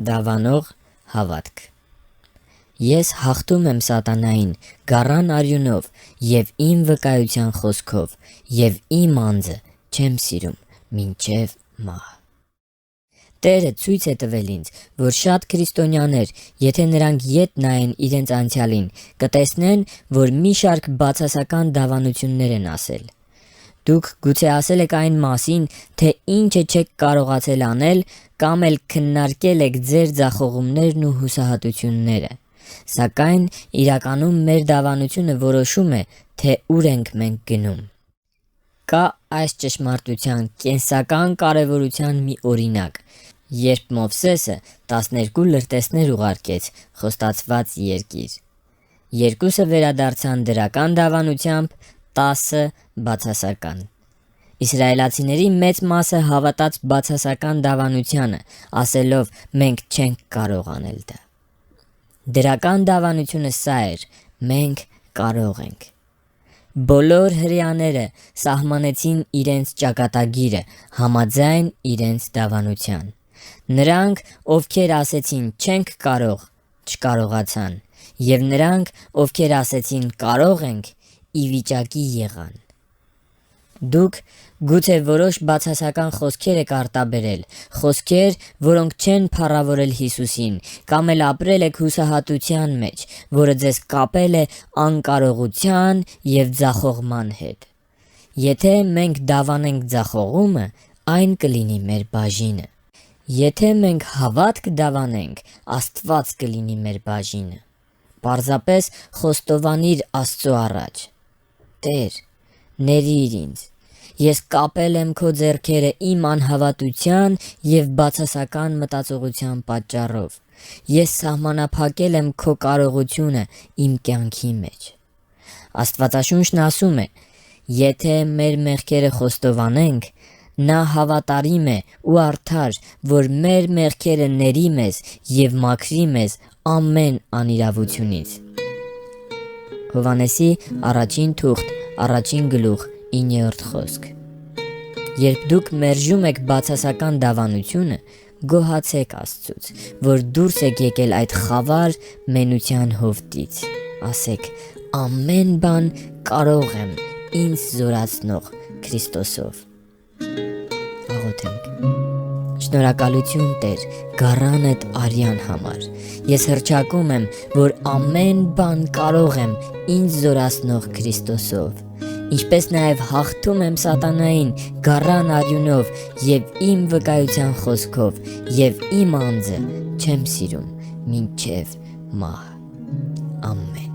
Դավանող հավատք։ Ես հաղթում եմ սատանային գառան արյունով և իմ վկայության խոսքով, և իմ անձը չեմ սիրում մինչև մահ։ Տերը ցույց է տվել ինձ, որ շատ քրիստոնյաներ, եթե նրանք ետ նայեն իրենց անցյալին, կտեսնեն, որ մի շարք բացասական դավանություններ են ասել։ Դուք գուցե ասել եք այն մասին, թե ինչը չեք կարողացել անել, կամ էլ քննարկել եք ձեր ձախողումներն ու հուսահատությունները։ Սակայն իրականում մեր դավանությունը որոշում է, թե ուր ենք մենք գնում։ Կա այս ճշմարտության կենսական կարևորության մի օրինակ, երբ Մովսեսը 12 լրտեսներ ուղարկեց խոստացված երկիր։ Երկուսը վերադարձան դրական դավանությամբ, 10-ը բացասական։ Իսրայելացիների մեծ մասը հավատաց բացասական դավանությանը, ասելով մենք չենք կարող անել դա։ Դրական դավանությունը սա էր՝ մենք կարող ենք։ Բոլոր հրեաները սահմանեցին իրենց ճակատագիրը համաձայն իրենց դավանության։ Նրանք, ովքեր ասեցին չենք կարող, չկարողացան, և նրանք, ովքեր ասեցին կարող ենք, ի վիճակի եղան։ Դուք գուցե որոշ բացասական խոսքեր եք արտաբերել, խոսքեր, որոնք չեն փառավորել Հիսուսին, կամ էլ ապրել եք հուսահատության մեջ, որը ձեզ կապել է անկարողության և ձախողման հետ։ Եթե մենք դավանենք ձախողումը, այն կլինի մեր բաժինը։ Եթե մենք հավատք դավանենք, Աստված կլինի մեր բաժինը։ Պարզապես խոստովանիր Աստծո առաջ. Տեր, ներիր ինձ։ Ես կապել եմ քո ձեռքերը իմ անհավատության և բացասական մտածողության պատճառով։ Ես սահմանափակել եմ քո կարողությունը իմ կյանքի մեջ։ Աստվածաշունչն ասում է. եթե մեր մեղքերը խոստովանենք, նա հավատարիմ է ու արդար, որ մեր մեղքերը ների մեզ և մաքրի մեզ ամեն անիրավությունից։ Հովհաննեսի 1:1-9 Երբ դուք մերժում եք բացասական դավանությունը, գոհացեք Աստծուց, որ դուրս եք եկել այդ խավար մենության հովտից։ Ասեք. ամեն բան կարող եմ ինձ զորացնող Քրիստոսով։ Աղոթենք։ Շնորհակալություն Տեր գառանդ արյան համար։ Ես հռչակում եմ, որ ամեն բան կարող եմ ինձ զորացնող Քրիստոսով։ Ինչպես նաև հաղթում եմ սատանային գառան արյունով և իմ վկայության խոսքով, և իմ անձը չեմ սիրում մինչև մահ։ Ամեն։